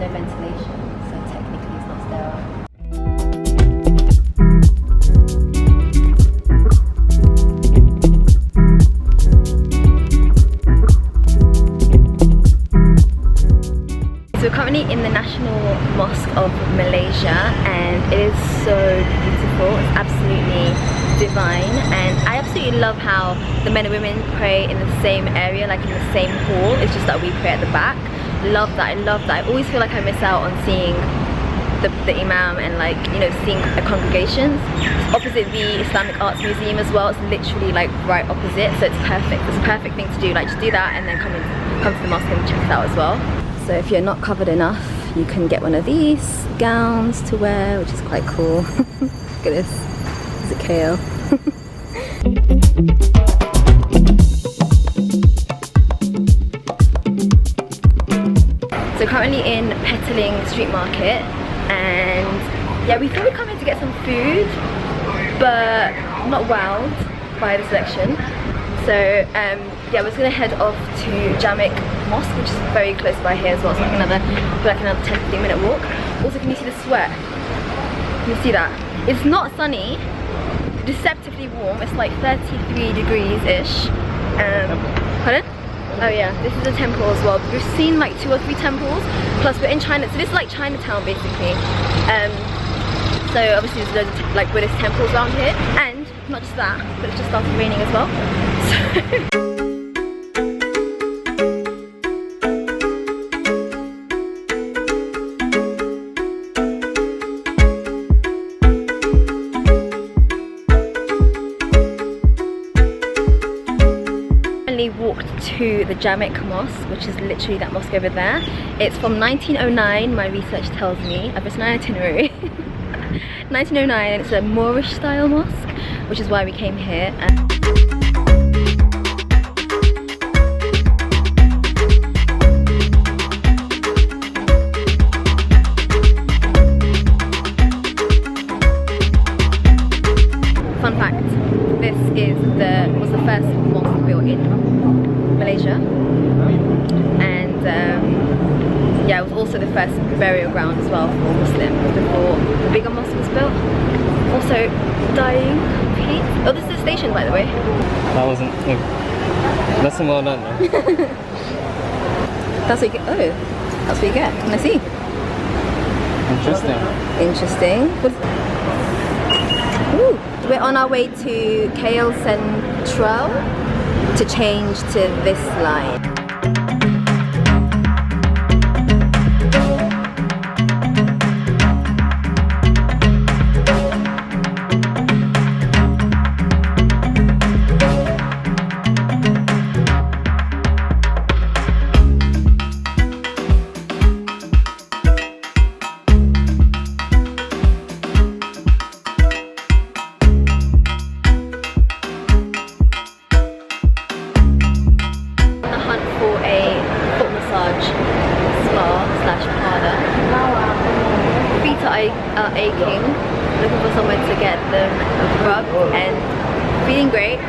no ventilation, so technically it's not sterile. So we're currently in the National Mosque of Malaysia, and it is so beautiful. It's absolutely divine, and I absolutely love how the men and women pray in the same area, like in the same hall. It's just that we pray at the back. Love that. I love that. I always feel like I miss out on seeing the imam and, like, you know, seeing a congregation. It's opposite the Islamic Arts Museum as well. It's literally like right opposite, so it's perfect. It's a perfect thing to do. Like, just do that and then come to the mosque and check it out as well. So if you're not covered enough, you can get one of these gowns to wear, which is quite cool. Look at this. It's a kale. So currently in Petaling Street Market, and yeah, we thought we'd come here to get some food, but I'm not wowed by the selection. So yeah, we're just gonna head off to Jamek Mosque, which is very close by here as well. It's like another 10-15 minute walk. Also, can you see the sweat? Can you see that? It's not sunny, deceptively warm. It's like 33 degrees-ish. Pardon? Oh yeah, this is a temple as well. We've seen like 2 or 3 temples, plus we're in China, so this is like Chinatown basically. So obviously there's loads of like Buddhist temples around here, and not just that, but it's just started raining as well. So walked to the Jamek Mosque, which is literally that mosque over there. It's from 1909, my research tells me. I've written an itinerary. 1909, and it's a Moorish style mosque, which is why we came here. Fun fact, this was the first mosque built in Malaysia, and yeah, it was also the first burial ground as well for Muslims before the bigger mosque was built. Also dying of heat. Oh, this is a station, by the way. That wasn't. That's well done though. That's what you get. Oh, that's what you get. Can I see? Interesting. Interesting. Ooh. We're on our way to KL Central to change to this line. Are aching, looking for somewhere to get them rubbed, and feeling great.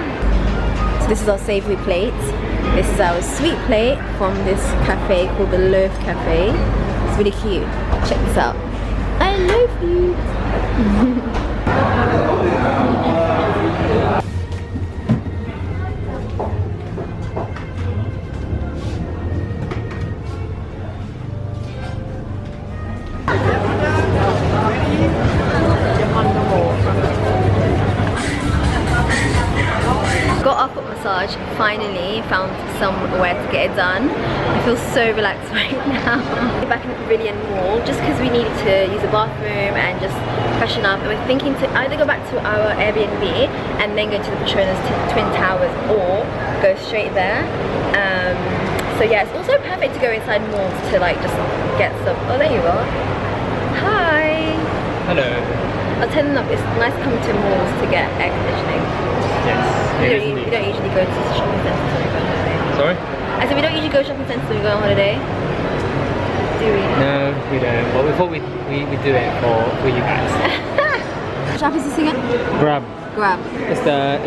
So this is our savoury plate. This is our sweet plate from this cafe called the Loaf Cafe. It's really cute. Check this out. I love you. Got our foot massage, finally found somewhere to get it done. I feel so relaxed right now. We're back in the Pavilion Mall just because we needed to use the bathroom and just freshen up, and we're thinking to either go back to our Airbnb and then go to the Petronas Twin Towers, or go straight there. So yeah, it's also perfect to go inside malls to like just get some. Oh, there you are. Hi. Hello. I'll tell them that it's nice to come to malls to get air conditioning. Yes. We don't usually go to shopping centres when we go on holiday. Sorry? I said we don't usually go shopping centres when we go on holiday. Do we? No, we don't. Well, we thought we do it for you guys. Which app is this again? Grab. Grab. It's the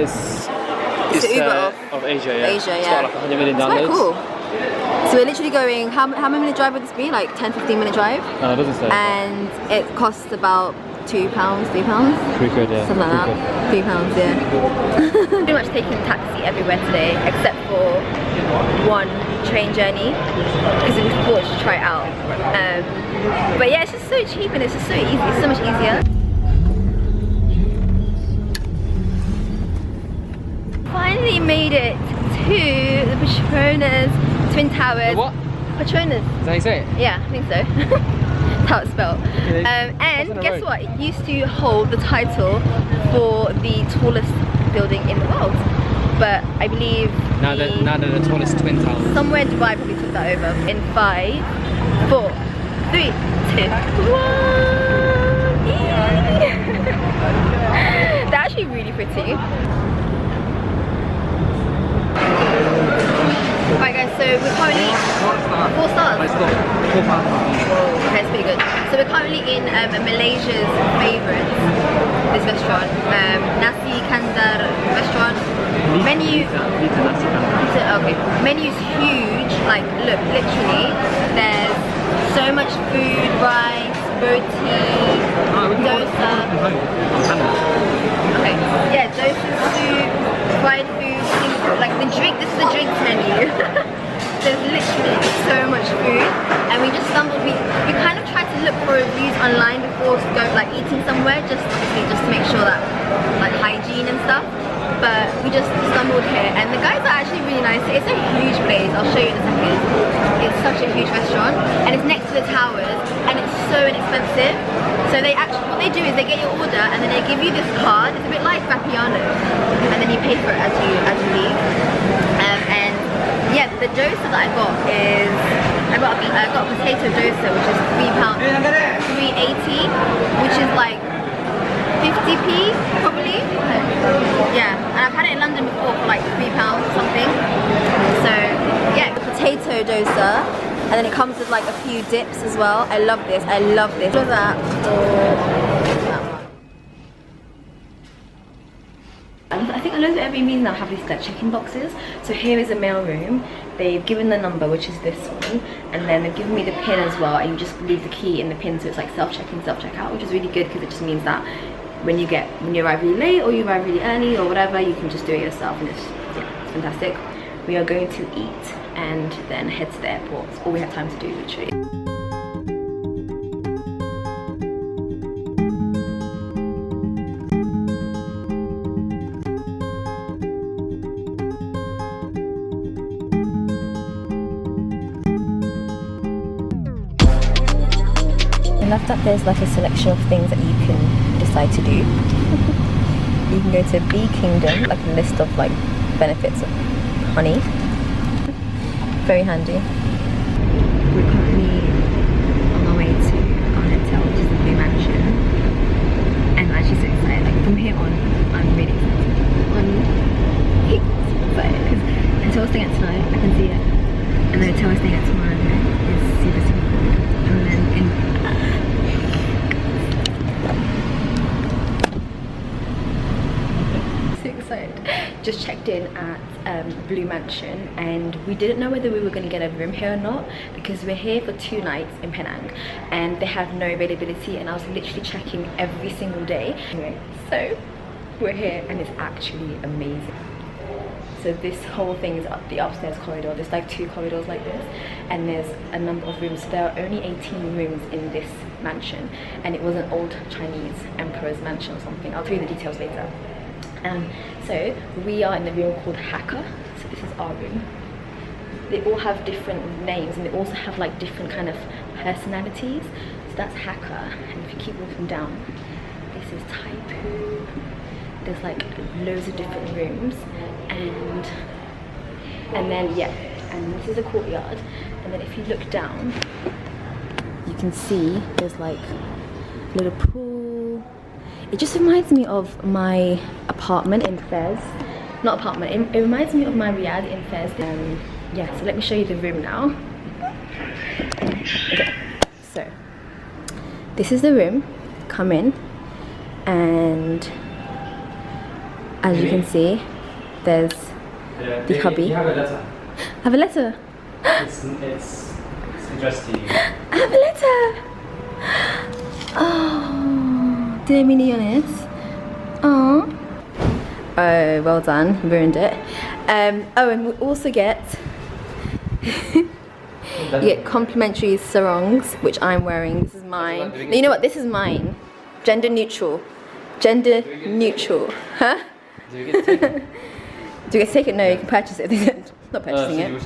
Uber of Asia, yeah. Asia, It's yeah. got like 100 million It's quite downloads. cool. So we're literally going, how many minute drive would this be? Like 10-15 minute drive? No, it doesn't say. And it costs about £2, £3? £3, yeah. Something like that. £3, yeah. Pretty much taking taxi everywhere today except for one train journey because we thought to try it out. But yeah, it's just so cheap and it's just so easy. It's so much easier. Finally made it to the Petronas Twin Towers. The what? Petronas. Is that how you say it? Yeah, I think so. That's how it's spelled. And guess what? It used to hold the title for the tallest building in the world. But I believe Now they're the tallest twin towers. somewhere in Dubai probably took that over. In 5, 4, 3, 2, 1. They're actually really pretty. Right guys, so we're currently 4 stars. Okay, it's pretty good. So we're currently in Malaysia's favourite, this restaurant, Nasi Kandar restaurant. Menu, okay, menu's huge. Like, look, literally, there's so much food, rice, roti, dosa. Okay, yeah, dosa soup, fried food, like the drink. This is the drinks menu. There's literally so much food, and we just stumbled. We kind of tried to look for reviews online before like eating somewhere, just to make sure that like hygiene and stuff. But we just stumbled here, and the guys are actually really nice. It's a huge place. I'll show you in a second. It's such a huge restaurant, and it's next to the towers, and it's so inexpensive. So they actually, what they do is they get your order, and then they give you this card. It's a bit like Vapiano, and then you pay for it as you leave. And yeah, the dosa that I got is I got a potato dosa, which is £3, £3.80, which is like 50p probably. Yeah, and I've had it in London before for like £3 or something. So yeah, potato dosa, and then it comes with like a few dips as well. I love this. I love this. Look at that for that one. I think a lot of Airbnbs now have these like check-in boxes. So here is a mail room. They've given the number, which is this one, and then they've given me the pin as well, and you just leave the key in the pin, so it's like self-check-in, self-checkout, which is really good because it just means that when you arrive really late or you arrive really early or whatever, you can just do it yourself, and it's fantastic. We are going to eat and then head to the airport. It's all we have time to do, literally. Left up there's like a selection of things that you can decide to do. You can go to Bee Kingdom, like a list of like benefits of honey. Very handy. We're currently on our way to our hotel, which is the Blue Mansion, and I'm actually so excited. Like from here on, I'm really excited. Because the hotel we're staying at tonight, I can see it, and the hotel we're staying at tomorrow is super cool. And then in just checked in at Blue Mansion, and we didn't know whether we were going to get a room here or not because we're here for 2 nights in Penang and they have no availability, and I was literally checking every single day. Anyway, so we're here and it's actually amazing. So this whole thing is up the upstairs corridor. There's like 2 corridors like this, and there's a number of rooms. So there are only 18 rooms in this mansion, and it was an old Chinese emperor's mansion or something. I'll tell you the details later. So we are in the room called Hacker. So this is our room. They all have different names, and they also have like different kind of personalities. So that's Hacker, and if you keep walking down, this is Taipu. There's like loads of different rooms, and then yeah, and this is a courtyard. And then if you look down, you can see there's like a little pool. It just reminds me of my apartment in Fez. Not apartment, it reminds me of my Riyadh in Fez. Yeah, so let me show you the room now. Okay, so this is the room. Come in, and as you can see, there's the hubby. You have a letter. Have a letter. It's addressed to you. I have a letter! Oh, dear Amina Yonis. Oh. Oh, well done. Ruined it. Oh, and we also get you get complimentary sarongs, which I'm wearing. This is mine. No, you know what? This is mine. Gender neutral. Gender neutral. Huh? Do you get to take it? Do you get to take it? No, you can purchase it. Not purchasing it.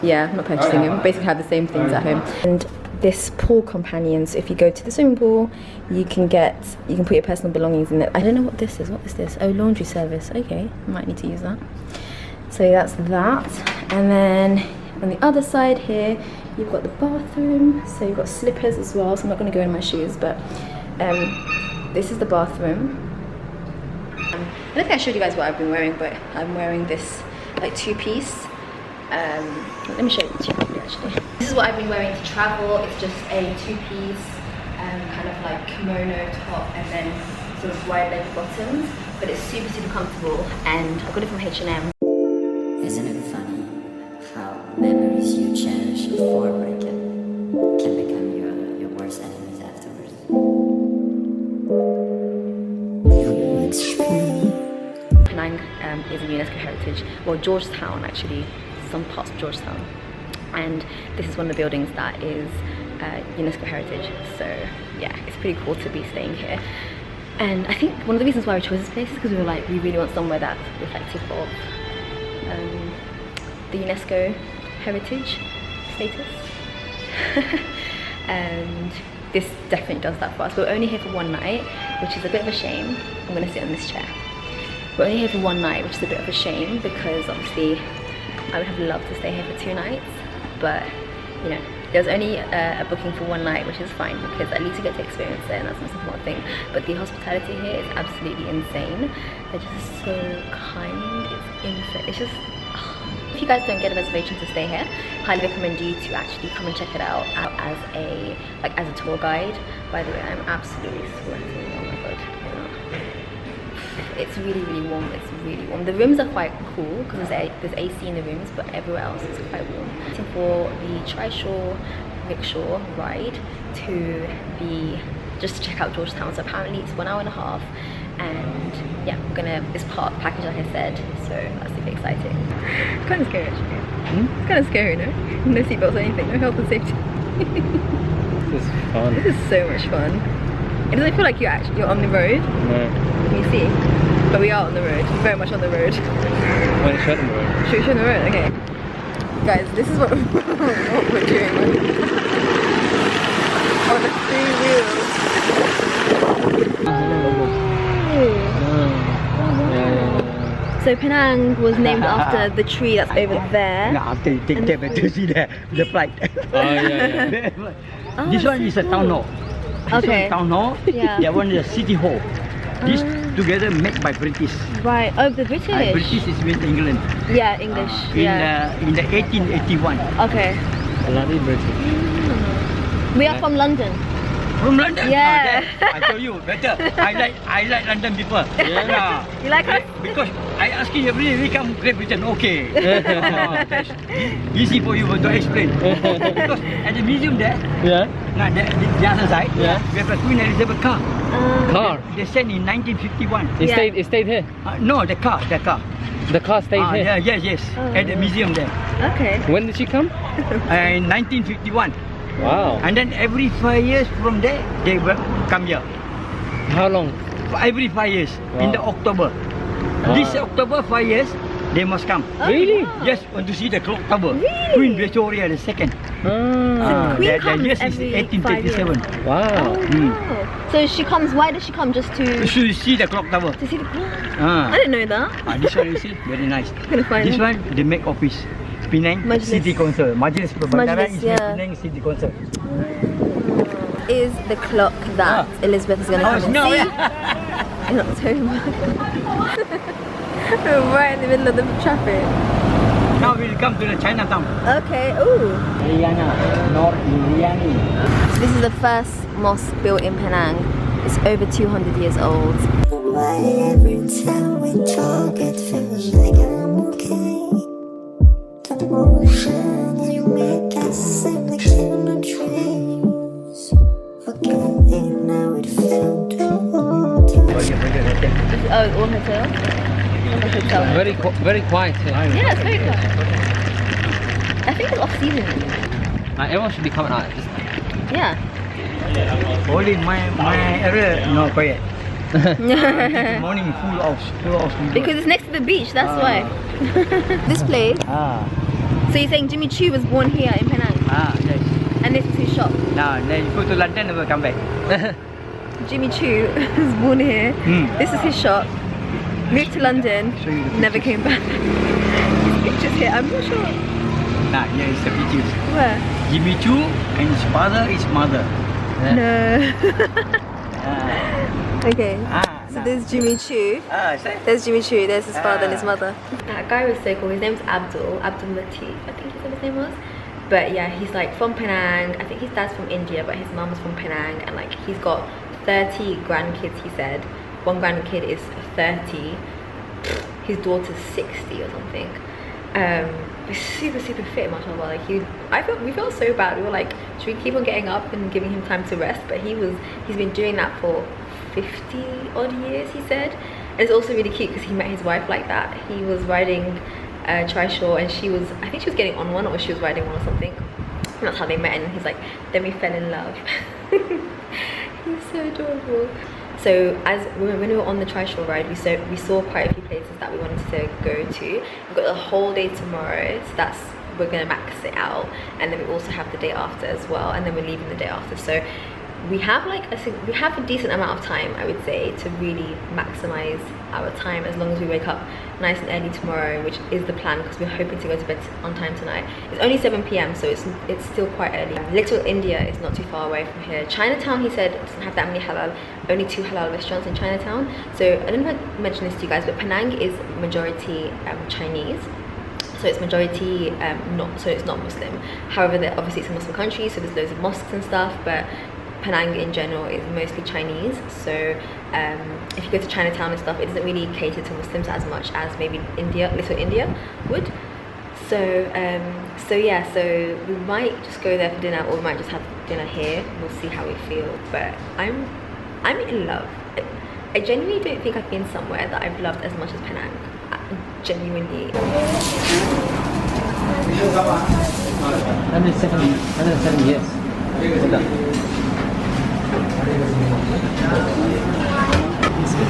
Yeah, I'm not purchasing it. We basically have the same things at home. And this pool companion, so if you go to the swimming pool, you can put your personal belongings in it. I don't know what this is. What is this? Oh, laundry service. Okay, I might need to use that. So that's that. And then on the other side here, you've got the bathroom. So you've got slippers as well. So I'm not going to go in my shoes, but this is the bathroom. I don't think I showed you guys what I've been wearing, but I'm wearing this like two-piece. Let me show you properly actually. This is what I've been wearing to travel. It's just a two-piece kind of like kimono top and then sort of wide leg bottoms, but it's super comfortable, and I got it from H&M. Isn't it funny how memories you cherish before breakup can become your worst enemies afterwards? Penang is a UNESCO heritage, well, Georgetown actually, some parts of Georgetown, and this is one of the buildings that is UNESCO heritage, so yeah, it's pretty cool to be staying here. And I think one of the reasons why we chose this place is because we were like, we really want somewhere that's reflective of the UNESCO heritage status. And this definitely does that for us. We're only here for one night, which is a bit of a shame. I'm gonna sit on this chair. We're only here for one night, which is a bit of a shame because obviously I would have loved to stay here for 2 nights, but you know, there's only a booking for one night, which is fine because at least you get to experience it, and that's the most important thing. But the hospitality here is absolutely insane. They're just so kind. It's insane. It's just, if you guys don't get a reservation to stay here, highly recommend you to actually come and check it out as a tour guide. By the way, I'm absolutely sweating. Oh my god. It's really warm. It's really warm. The rooms are quite cool because there's AC in the rooms, but everywhere else is quite warm. Waiting for the Trishaw rickshaw ride to just to check out Georgetown. So apparently it's 1.5 hours, and yeah, it's part of the package, like I said. So that's super exciting. It's kind of scary actually. It's kind of scary, no? No seatbelts or anything. No health and safety. This is fun. This is so much fun. It doesn't feel like you're on the road. No. Can you see? But we are on the road, very much on the road. Why don't you show them the road? Should we show the road? Okay. Guys, this is what we're doing. On the 3 wheels. So Penang was named after the tree that's over there. To see the flight. Oh yeah. Oh, This one is a town hall. Okay. Town hall. Yeah. That one is a city hall. This together made by British. Right. Oh, the British. British is with England. Yeah, English. In the 1881. Okay. Bloody British. We are from London. From London? Yeah. I tell you, better. I like London people. Yeah. You like us? Because I asking every week come Great Britain. Okay. That's easy for you to explain. Because at the museum there, now the other side, we have a Queen Elizabeth car. Car? They sent in 1951. It stayed here? No, the car. The car stayed here? Yeah, yes. At the museum there. Okay. When did she come? In 1951. Wow. And then every 5 years from there, they will come here. How long? Every 5 years, in the October. This October, 5 years, they must come. Oh, Really? wow. Yes, want to see the clock tower. Really? Queen Victoria II. The Queen comes years is every 1837. 5 years. Wow. Oh. So she comes, why does she come? Just to See the clock tower. see the clock? I didn't know that. This one you see, very nice. I'm gonna find This it. one, the make office. Penang Majlis. City Council. Majlis Perbandaran Majlis, is yeah. Penang City Council. Is the clock that Elizabeth is going to come and no, see in October. We're right in the middle of the traffic. Now we'll come to the Chinatown. Okay, ooh. Liana, North Liani. So this is the first mosque built in Penang. It's over 200 years old. Why every time we talk it feels like I'm okay? The motion you make hotel. It's a hotel. Very quiet here. Yeah, it's very quiet. I think it's off season. Everyone should be coming out. Yeah. Only my area not quiet. Morning full of people. Because it's next to the beach, that's why. This place. So you're saying Jimmy Choo was born here in Penang? Yes. And this is his shop? Now, then you go to London and we'll come back. Jimmy Choo was born here. This is his shop. Moved to London, never came back. His pictures here, I'm not sure. Nah, here is the pictures. Where? Jimmy Choo and his father, his mother. No. Okay. So nah. there's Jimmy Choo. There's Jimmy Choo, there's his father and his mother. That guy was so cool. His name's Abdul Latif, I think his name was. But yeah, he's like from Penang. I think his dad's from India, but his mum's from Penang. And like he's got 30 grandkids, he said. One grandkid is 30. His daughter's 60 or something. He's super fit, mashallah. Like we felt so bad. We were like, should we keep on getting up and giving him time to rest? But he's been doing that for 50 odd years, he said. And it's also really cute because he met his wife like that. He was riding a trishaw and I think she was getting on one or she was riding one or something. And that's how they met, and he's like, then we fell in love. He's so adorable. So when we were on the trishaw ride, we saw quite a few places that we wanted to go to. We've got the whole day tomorrow, so we're gonna max it out, and then we also have the day after as well, and then we're leaving the day after. So we have a decent amount of time, I would say, to really maximize our time as long as we wake up nice and early tomorrow, which is the plan because we're hoping to go to bed on time tonight. It's only 7 p.m, so it's still quite early. Little India is not too far away from here. Chinatown, he said, doesn't have that many halal, only 2 halal restaurants in Chinatown. So I don't know if I mentioned this to you guys, but Penang is majority Chinese. So it's majority it's not Muslim. However, obviously it's a Muslim country, so there's loads of mosques and stuff, but Penang in general is mostly Chinese. So if you go to Chinatown and stuff, it doesn't really cater to Muslims as much as maybe Little India would. So yeah, so we might just go there for dinner, or we might just have dinner here. We'll see how we feel. But I'm in love. I genuinely don't think I've been somewhere that I've loved as much as Penang. Genuinely. 107 years.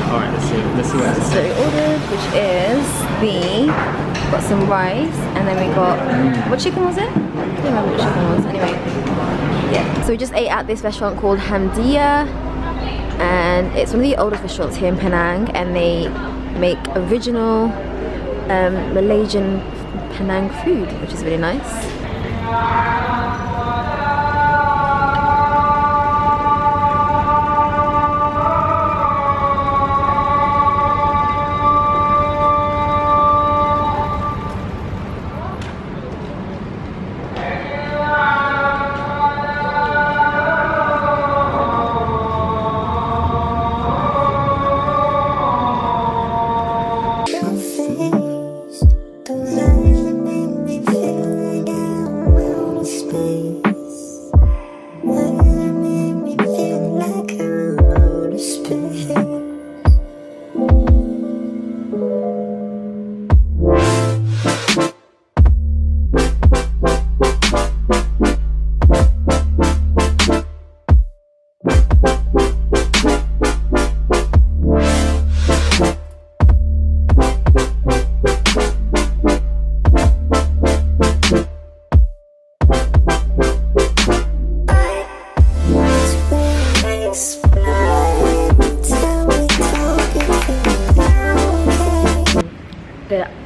Alright, let's see what it is. So we ordered, which is got some rice, and then we got, what chicken was it? I don't remember what chicken was, anyway. Yeah, so we just ate at this restaurant called Hamdia, and it's one of the oldest restaurants here in Penang, and they make original Malaysian Penang food, which is really nice.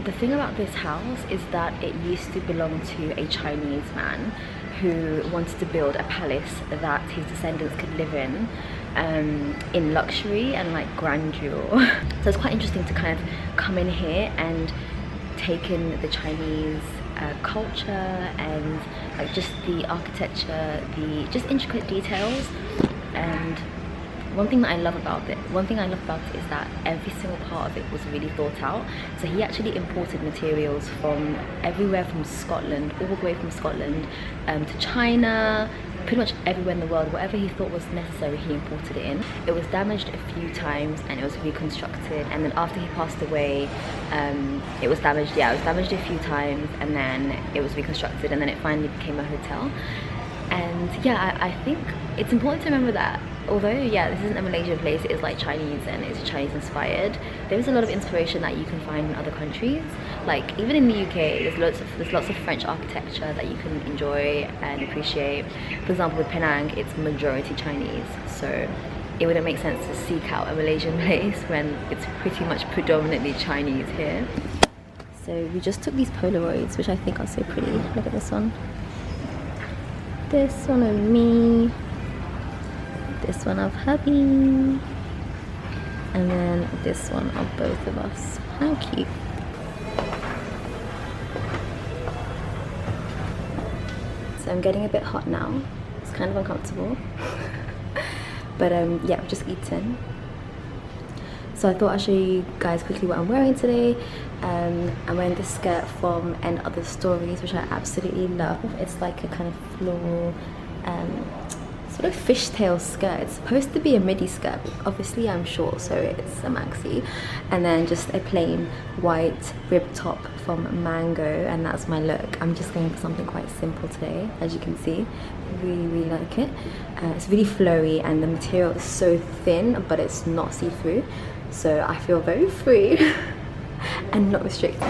The thing about this house is that it used to belong to a Chinese man who wanted to build a palace that his descendants could live in luxury and like grandeur. So it's quite interesting to kind of come in here and take in the Chinese culture and like just the architecture, the just intricate details. And one thing I love about it is that every single part of it was really thought out. So he actually imported materials from everywhere from Scotland, all the way from Scotland to China, pretty much everywhere in the world. Whatever he thought was necessary, he imported it in. It was damaged a few times and it was reconstructed, and then after he passed away, it was damaged. Yeah, it was damaged a few times and then it was reconstructed, and then it finally became a hotel. And yeah, I think it's important to remember that although yeah, this isn't a Malaysian place, it is like Chinese and it's Chinese inspired, there's a lot of inspiration that you can find in other countries. Like even in the UK, there's lots of French architecture that you can enjoy and appreciate. For example, with Penang, it's majority Chinese, so it wouldn't make sense to seek out a Malaysian place when it's pretty much predominantly Chinese here. So we just took these Polaroids, which I think are so pretty. Look at this one. This one of me. This one of hubby. And then this one of both of us. How cute. So I'm getting a bit hot now. It's kind of uncomfortable. But yeah, I've just eaten. So I thought I'd show you guys quickly what I'm wearing today. I'm wearing this skirt from And Other Stories, which I absolutely love. It's like a kind of floral, sort of fishtail skirt. It's supposed to be a midi skirt, but obviously I'm short, so it's a maxi. And then just a plain white rib top from Mango, and that's my look. I'm just going for something quite simple today, as you can see. Really like it. It's really flowy and the material is so thin, but it's not see-through, so I feel very free and not restricted. The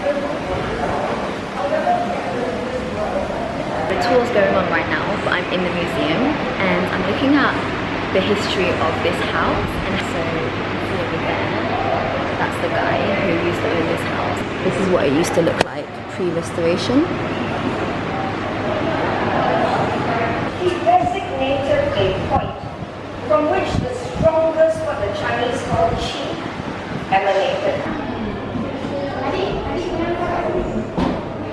tour's going on right now, but I'm in the museum and I'm looking at the history of this house. And so see over there, that's the guy who used to own this house. This is what it used to look like pre-restoration. He designated a point from which the strongest what the Chinese call qi emanated.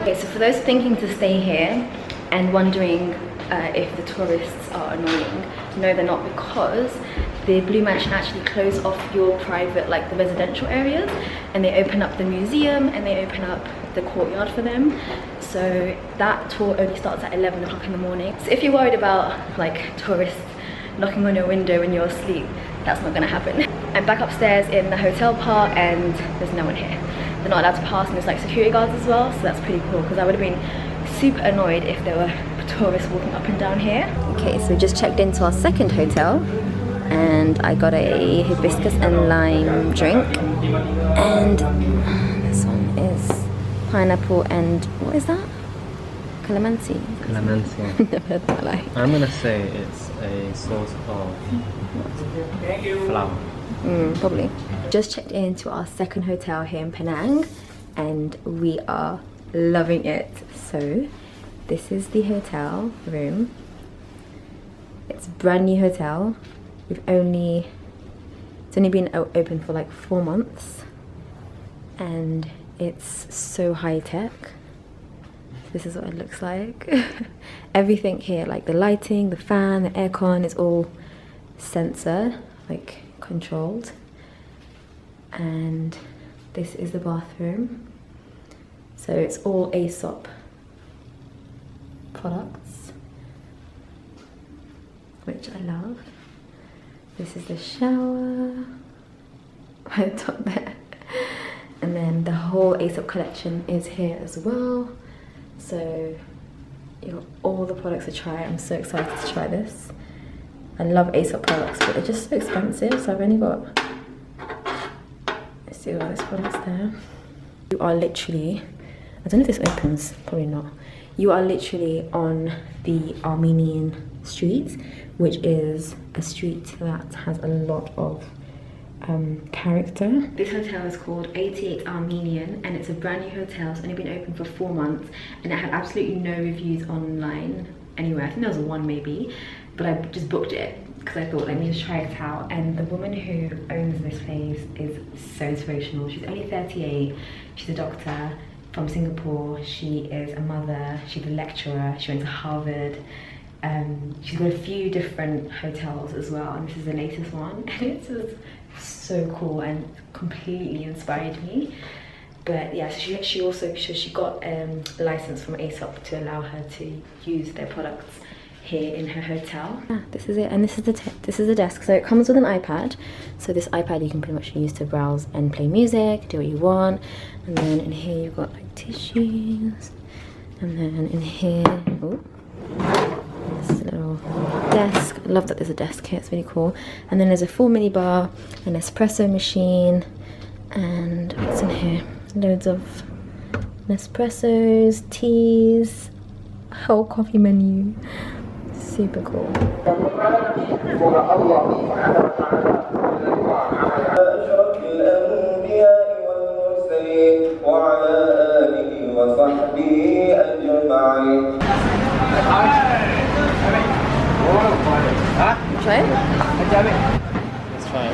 Okay, so for those thinking to stay here and wondering if the tourists are annoying, no, they're not, because the Blue Mansion actually close off your private, like the residential areas, and they open up the museum and they open up the courtyard for them. So that tour only starts at 11 o'clock in the morning. So if you're worried about like tourists knocking on your window when you're asleep, that's not gonna happen. I'm back upstairs in the hotel part and there's no one here. They're not allowed to pass, and there's like security guards as well, so that's pretty cool, because I would have been super annoyed if there were tourists walking up and down here. Okay, so we just checked into our second hotel and I got a hibiscus and lime drink, and this one is pineapple and what is that? Calamansi. Calamansi. Never heard that lie. I'm gonna say it's a source of flour. Probably. Just checked into our second hotel here in Penang and we are loving it. So this is the hotel room. It's a brand new hotel. It's only been open for like 4 months and it's so high tech. This is what it looks like. Everything here, like the lighting, the fan, the aircon, is all sensor, like controlled. And this is the bathroom. So it's all Aesop products, which I love. This is the shower right top there. And then the whole Aesop collection is here as well. So you got all the products to try. I'm so excited to try this. I love Aesop products, but they're just so expensive, so I've only got, let's see all these products there. You are literally, I don't know if this opens, probably not. You are literally on the Armenian street, which is a street that has a lot of character. This hotel is called 88 Armenian and it's a brand new hotel. It's only been open for 4 months and it had absolutely no reviews online anywhere. I think there was one maybe, but I just booked it because I thought, let me just try it out. And the woman who owns this place is so inspirational. She's only 38, she's a doctor from Singapore. She is a mother, she's a lecturer, she went to Harvard. She's got a few different hotels as well, and this is the latest one. And it's just so cool and completely inspired me. But yeah, so she also got a license from Aesop to allow her to use their products here in her hotel. This is it, and this is the desk. So it comes with an iPad. So this iPad you can pretty much use to browse and play music, do what you want. And then in here you've got like tissues, and then in here, oh, this little desk. I love that there's a desk here, it's really cool. And then there's a full mini bar, an espresso machine, and what's in here? Loads of Nespressos, teas, whole coffee menu. Super cool. Try it? Let's try it.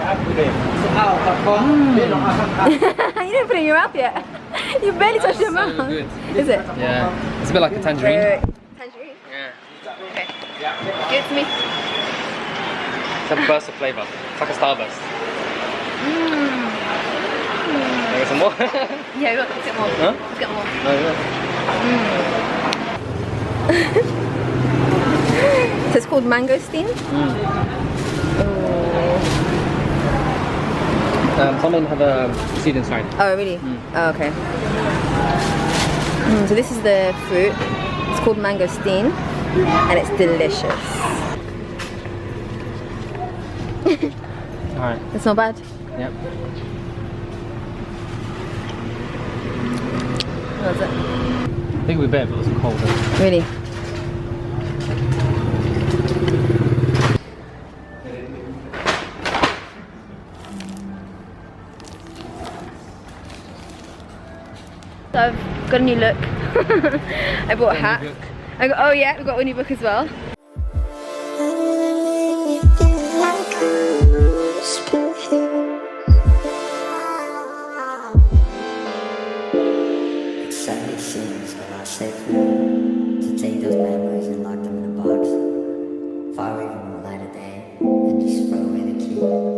You didn't put it in your mouth yet. You barely touched your mouth. So good. Is it? Yeah. It's a bit like a tangerine. Wait. Tangerine? Yeah. Okay. Give it to me. It's a burst of flavour. It's like a starburst. Maybe some more? Yeah, let's get more. Huh? Let's get more. No, yeah. So it's called mangosteen? Some of them have a seed inside. Oh, really? Oh, okay. So this is the fruit. It's called mangosteen, and it's delicious. Alright. It's not bad. Yep. How's it? I think it would be better if it was colder. Really? So I've got a new look. I bought a hat. Oh yeah, we've got a new book as well. Exciting scenes are not safe to take those memories and lock them in a box, far away from the light of day, and just throw away the key.